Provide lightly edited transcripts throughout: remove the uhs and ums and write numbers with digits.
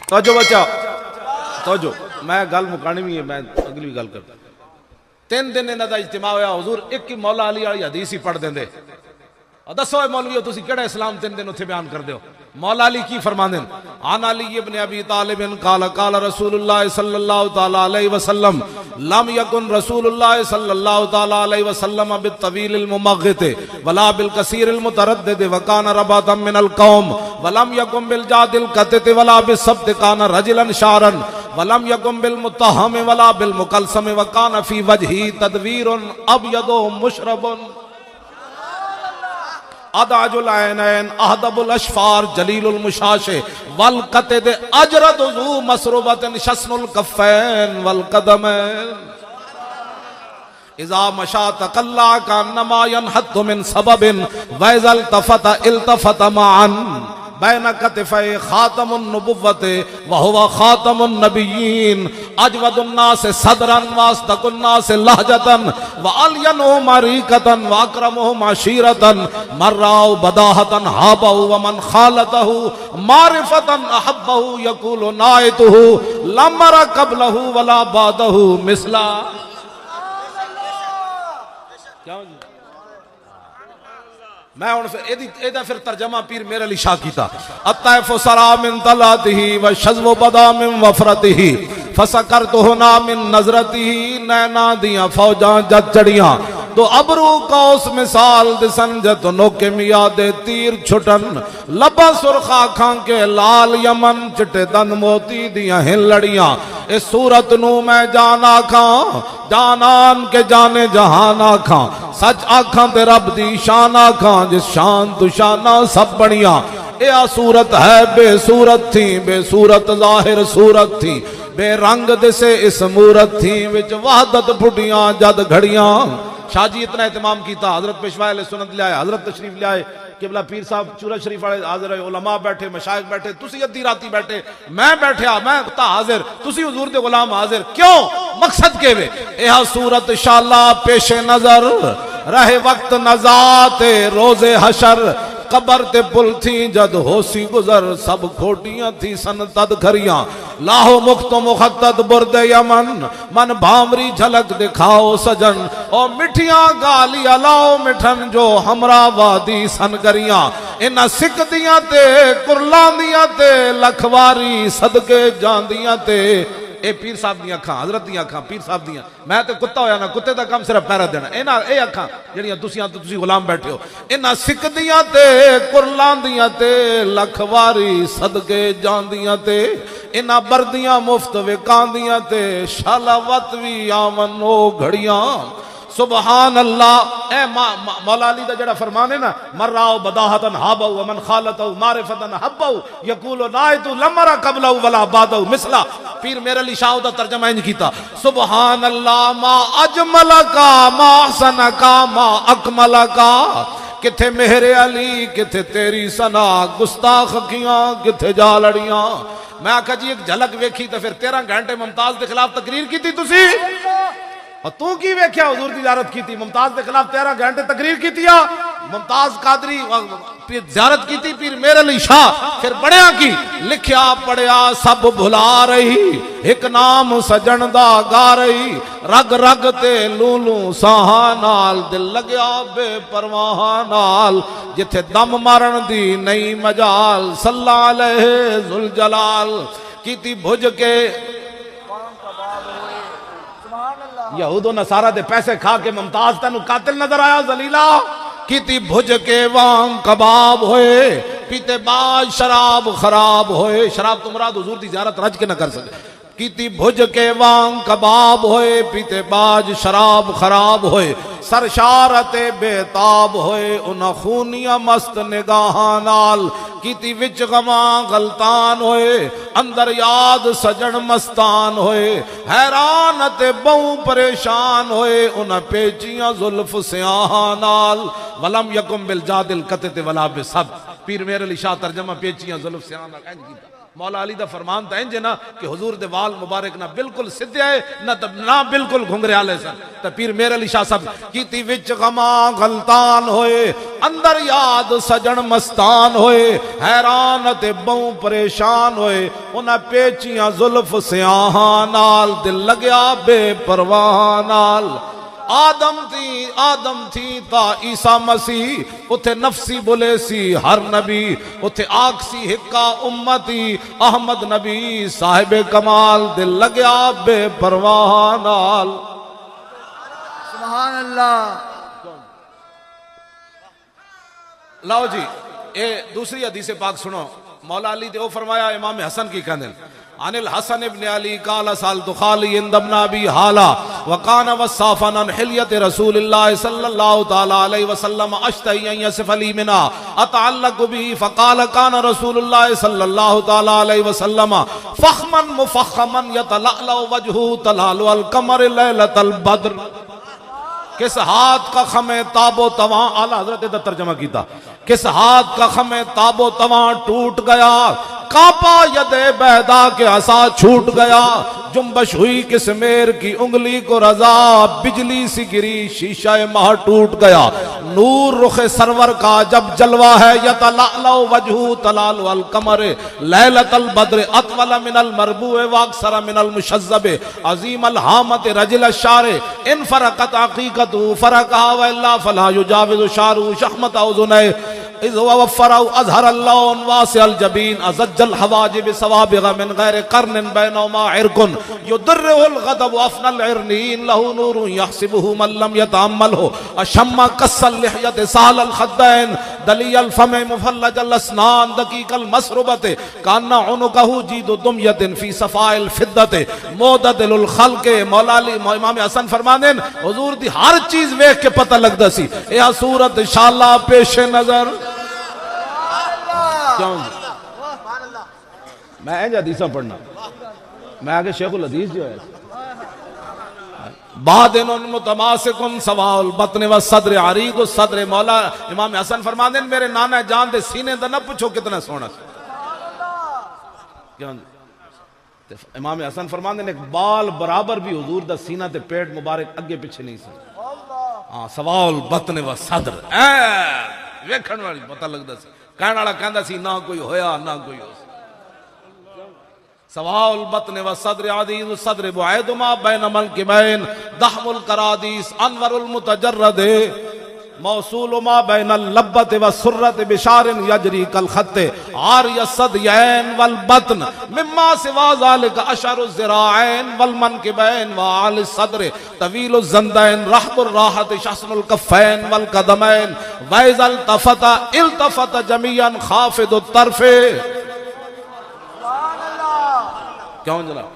तवज्जो बच्चा तवज्जो, मैं गल मुकानी भी है, मैं अगली गल कर। 3 दिन इन्हां दा इज्तिमा होया, हुजूर एक ही मौला अली वाली हदीस ही पढ़ देंदे। दसो मौलवी तुसीं केड़ा इस्लाम 3 दिन उत्थे बयान कर दो। मौला अली की फरमांदे ने, आन अली इब्न अबी तालिब काला काला रसूलुल्लाह सल्लल्लाहु तआला अलैहि वसल्लम लम यकुन रसूलुल्लाह सल्लल्लाहु तआला अलैहि वसल्लम बित तवील मुमग़्गित वला बिल कसीर मुतरद्दिद व कान रबातम मिनल कौम वलम यकुम बिल जादिल कतित वला बिसब्त कान रजुलन शारन वलम यकुम बिल मुत्तहम वला बिल मुकलसम व कान फी वजही तदवीरुन अबयदु मुशरबुन अदाजुल ऐनैन अहदबुल अशफार जलीलुल मुशाशे वल कतिद अजरद ज़ू मसरूबतन शस्नुल कफ़ैन वल कदमैन इज़ा मशा तकल्ला कान्नमा यनहत्तु मिन सबबिन व इज़ल तफता इल्तफता माअन बैन कतिफ़ै खातमुन नबुव्वत व हुवा खातमुन नबिय्यीन अजवदुन नास सदरन व अस्दकुन नास लहजतन व अलयनुहुम मरीकतन व अकरमुहुम अशीरतन मर्राउ बदाहतन हाबहु व मन खालतहु मारिफतन अहब्बहु यकूलु नाइतहु लमरा कबलहु वला बादहु मिसला। मैं हुण फिर फिर तर्जमा पीर मेरे अली शाह कीता। अत्तैफु सरा मिन तलातिही व शज़्व बदा मिन वफरतिही फसकरतुहु ना मिन नज़रतिही नैना दियां फौजां जद चढ़ियां तो अबरू कौस मिसाल दिसन जत नोके मिया दे तीर छुटन लबा सुरखा खां के लाल यमन चिटे दंद मोती दियां हिल लड़ियां इस सूरत नू मैं जान आखां जानान के जाने जहान आखां सच आखां ते रब दी शान आखां जिस शान तू शाना सब बनिया यह सूरत है बेसूरत थी बेसूरत जाहिर सूरत थी बेरंग दिसे इस मूरत थी विच वहदत फुटियां जद घड़ियां। शाहजी इतना एहतमाम किया, हजरत पेशवा अहले सुन्नत ले आए, हजरत तशरीफ ले आए, किबला पीर साहब चूरा शरीफ वाले हाजिर है, उलमा बैठे, मशाइख बैठे, तुसी अद्धी राती बैठे, मैं बैठा, मैं हाजिर, तुसी हुजूर दे गुलाम हाजिर। क्यों? मकसद के वे यह सूरत शाला पेशे नजर रहे वक्त नजाते रोजे हशर कबर ते पुल थी जद होसी गुजर सब खोटियां थी सन तद खरियां लाहो मुख्त मुखत्तद बुरदे यमन मन भामरी झलक दिखाओ सजन और मिठियां गाली अलाओ मिठन जो हमरा वादी सन करियां इन्हां सिकदियां ते कुरलांदियां ते लखवारी सदके जांदियां ते ए पीर साहब दी अखां हजरत दी अखां पीर साहब दी मैं तो कुत्ता होया ना कुत्ते दा काम सिर्फ पैरा देना इन्हां ए अखां जेड़ियां तुसी गुलाम बैठे हो इन्हां सिकदियां ते कुरलांदियां ते लखवारी सदके जांदियां ते इन्हां बरदियां मुफ्त विकांदियां ते शालावत भी आवन ओ घड़ियां सुबहान अल्लाह। ए मौला अली दा जेड़ा फरमान है ना मर्राओ बदाहतन हाबहु मन खालतहु मारिफतन हब्बहु यकूलु नाइतु लमरा कबलहु वला बादहु मिसला। पीर मेरे अली शाह दा तर्जमा इंज कीता सुबहान अल्लाह मा अजमलका मा सनका मा अकमलका किथे मेरे अली किथे तेरी सना गुस्ताख अखियां किथे जा लड़ियां। मैं आखा जी एक झलक वेखी तो फिर 13 घंटे मुमताज के खिलाफ तकरीर की थी तुसी और तू की वेख्या हुजूर दी ज़ियारत की थी मुमताज के खिलाफ 13 घंटे तकरीर की थी मुमताज कादरी ज़ियारत की थी पीर मेरे अली शाह फिर पढ़िया की लिखया पढ़िया सब भुला रही एक नाम सजन दा गा रही रग रग ते लूलू साहा नाल दिल लगया बेपरवाह नाल जिथे दम मारन दी नहीं मजाल सल्लल्लाहु अलैहि जुल जलाल कीती भुज के यहूद नसारा दे पैसे खा के मुमताज तेनू कातिल नजर आया जलीला कीती भुज के वांग कबाब होए पीते बाज शराब खराब होए। शराब तो मुराद हुजूर दी ज़ियारत रज के न कर सके। कीती भुज के वांग कबाब होए पीते बाज शराब खराब होए सरशारते बेताब होए उन खूनिया मस्त निगाहां नाल कीती विच गमा गलतान होए अंदर याद सजन मस्तान होए हैरान ते बहु परेशान होए उन पेचियां जुल्फ स्याहां नाल वलम यकुम बिल जादिल कते वला बिसब पीर मेरे अली शाह तर्जमा पेचियां जुल्फ सियाह नाल इंज कीता। मौला अली दा फरमान था इंज ना कि हुजूर दे वाल मुबारक ना बिल्कुल सीधे आए ना बिल्कुल घुंघरियाले सन। तो पीर मेरे अली शाह साहब कीती विच गमा गलतान होए, अंदर याद सजन मस्तान होए, हैरान ते बहु परेशान होए, उन्हां पेचियां जुल्फ सियाह नाल दिल लगया बेपरवाह नाल। आदम थी ता ईसा मसीह, उथे नफसी बोले सी हर नबी, उथे आखसी हिक्का उम्मती अहमद नबी साहिबे कमाल दिल लगया बेपरवाह नाल। सुभान अल्लाह। लाओ जी ए दूसरी हदीस पाक सुनो। मौला अली ते ओ फरमाया इमाम हसन की कहने अनिल हसन इब्न अली काला साल तो खाली इंदबना भी हाला वकाना वसाफन अन हिलियत रसूलुल्लाह सल्लल्लाहु ताला अलैहि वसल्लम अश्तई यसिफ अली मिना अतअल्लक भी फकाल काना रसूलुल्लाह सल्लल्लाहु ताला अलैहि वसल्लम फखमन मुफखमन यतलअलु वजहु तलालु अल कमर लैलतल बद्र। किस हाथ का खमे ताबो तवा, आला हजरत ने तर्जमा कीता, किस हाथ का खमे ताबो तवा टूट गया, कापा यदे बहदा के असा छूट गया, जुम्बश हुई किस मेर की उंगली को रजा, बिजली सी गिरी शीशा माह टूट गया, नूर रुखे सरवर का जब जलवा है, यतलअलु वजहु तलालु अल कमर लैलतल बद्र अतवल मिनल मरबूए वाक्सर मिनल मुशज्जब अजीम अल हामत रजिल शारे इन फरकत हकीकतु फरकहा व इल्ला फला युजाविजु शारु शहमत औजुनै इज़ वफ़रउ अज़हर अल्लाह वासिअल जबीन अज़ज्जल हवाजिब सवाबिग मिन गैर कर्न बैनमा इरकुन युदर्रुल गदब अफनल इरनीन लहु नूरुन यहसिबुहु मन लम यतअम्मलहु अशम्मा कस्सल लिहयत सालल खद्दैन दलियल फम मुफल्लजल अस्नान दकीकल मसरुबत कान्ना उनुकहु जीदु दुमयतिन फी सफाइल फिद्दत मोददलुल खल्क। मौला अली इमाम हसन फरमाने हुजूर दी हर चीज देख के पता लगदा सी यह सूरत इंशाअल्लाह पेश नजर। क्यों मैं इंज हदीसा पढ़ना, मैं आगे शेखुल हदीस जो है बादिनुन मुतमासिकुन सवाउल बतन व सद्र अरीद सद्र। मौला इमाम हसन फरमाते मेरे नाना जान दे सीने दा ना पूछो कितना सोना। क्यों इमाम हसन फरमाते ने बाल बराबर भी हुजूर दा सीना ते पेट मुबारक अगे पीछे नहीं सी। हाँ सवाउल बतन व सद्र वेखण वाली पता लगदा सी, कहने वाला कहंदा सी ना कोई होया ना कोई हो। सवाउल बतन व सद्र अदीज सद्र बुआदुमा बैन अमल के बैन दहमुल करादीस अनवरुल मुतजर्रद मौसूल मा बैन लब्बत व सुर्रत बिशारिन यजरी कल खत्ते आर्य सदयैन वल बतन मिम्मा सिवा ज़ालिक अशरु ज़िराऐन वल मनकिबैन व आल सद्र तवीलु ज़ंदैन रहबुर राहत शस्नुल कफ़ैन वल कदमैन वैज़ल तफता इल्तफत जमीअन खाफिदु तरफे। क्यों जनाब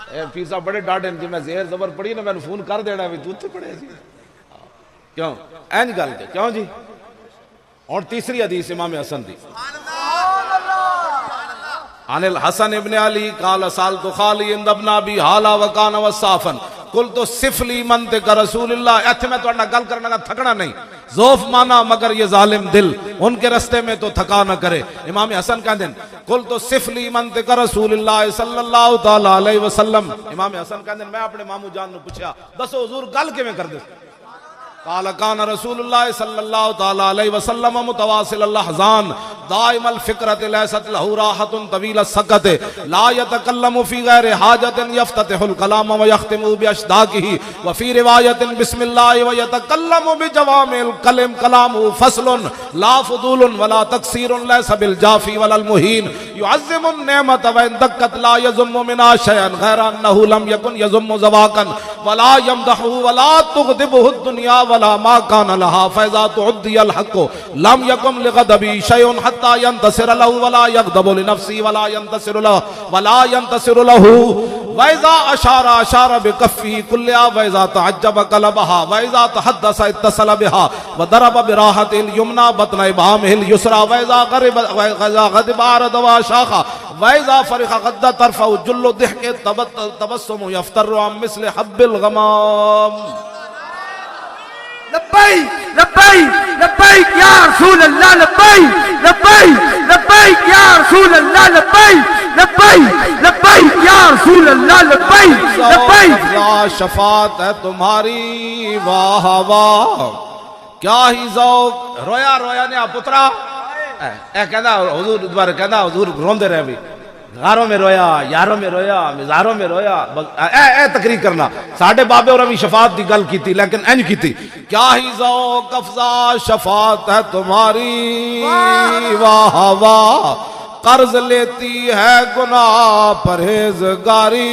ए पीर साहब बड़े डांटे जी मैं ज़ेर ज़बर पढ़ी ना मैंने फोन कर देना भी तू उत्थे पढ़े सी। क्यों इंज गल के क्यों जी। और तीसरी हदीस इमाम हसन दी अनिल हसन इब्न अली काल साल तो खाली इंदबना भी हाला वकान वसाफन कुल तो सिफली मनते का रसूलुल्लाह। इत्थे मैं तुहाडे नाल गल करने का थकना नहीं, ज़ौफ माना मगर ये जालिम दिल उनके रास्ते में तो थका न करे। इमाम हसन कहते कुल तो सिफली मनते का रसूलुल्लाह सल्लल्लाहु ताला अलैहि वसल्लम। इमाम हसन कहते मैं अपने मामू जान ने पूछा दसो हुजूर गल किवें करदे। काल कान रसूलुल्लाह सल्लल्लाहु ताला अलैहि वसल्लम मुतवासिल अल-अहज़ान दाइमल फिक्रत लैसत लहू राहतुन तवील सकत ला यतकल्लमु फी गैरि हाजतिन यफ्ततिहुल कलाम व यख्तिमु बि अशदाकिही व फी रिवायतिन बिस्मिल्लाह व यतकल्लमु बि जवामिल कलम कलामु फस्लुन ला फुदूलुन वला तकसीरुन लैस बिल जाफी वलल मुहीन युअज़्ज़िमु नेमत व इन दक्कत ला यज़ुम्मु मिना शयअन गैरा अन्नहु लम यकुन यज़ुम्मु ज़वाकन वला यमदहु वला तुग़दिबुहु दुनिया वला मा कान लहा फैज़ा तुअद्दियल हक़्क़ु लम यकुम लिग़दबी शयउन हत्ता यंतसिर लहु वला यग़दबु लिनफ्सी वला यंतसिर लहु वैज़ा अशारा अशारा बिकफ़ी कुल्लिया वैज़ा तअज्जब क़लबहा वैज़ा तहद्दस इत्तसल बिहा व दरब बिराहतिल युमना बतन इबामिल युसरा वैज़ा ग़दिब आरद व शाखा वैज़ा फरिक़ ग़द्दा तरफ़उ जुल्लु दिहके तबस्सुम यफ्तरु अम मिस्ल हब्बिल ग़माम। लब्बैक लब्बैक लब्बैक या रसूल अल्लाह, लब्बैक लब्बैक लब्बैक या रसूल अल्लाह, लब्बैक लब्बैक लब्बैक या रसूल अल्लाह, लब्बैक लब्बैक। शफात है तुम्हारी वाह वाह, क्या ही ज़ौक़। रोया रोया ने पुत्रा कहना हुजूर दोबारा कहना हुजूर रोंदे रहे भी, गारों में रोया, यारों में रोया, मिजारों में रोया, ए तकरीर करना। साढ़े बाबे और अभी शफात की गल की थी, लेकिन इंज की थी, क्या ही ज़ौक़ अफ़ज़ा शफात है तुम्हारी वाह वाह, कर्ज लेती है गुनाह परहेजगारी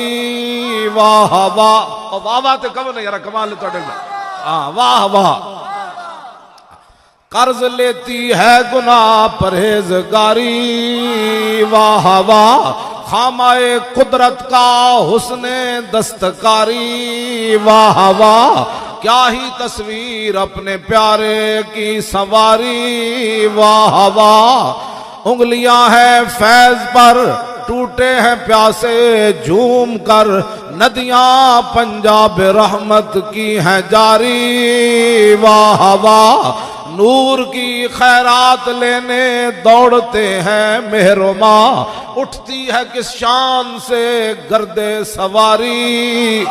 वाह वाह। वाह वाह तो कब नहीं यार, कमाल है थोड़े। हाँ वाह वाह, कर्ज लेती है गुनाह परहेजगारी वाह वाह, खामाए कुदरत का हुस्ने दस्तकारी वाह वाह, क्या ही तस्वीर अपने प्यारे की सवारी वाह वाह। उंगलियां हैं फैज पर टूटे हैं प्यासे झूम कर, नदियां पंजाब रहमत की हैं जारी वाह वाह, नूर की खैरात लेने दौड़ते हैं मेहरुमा, उठती है किस शान से गर्दे सवारी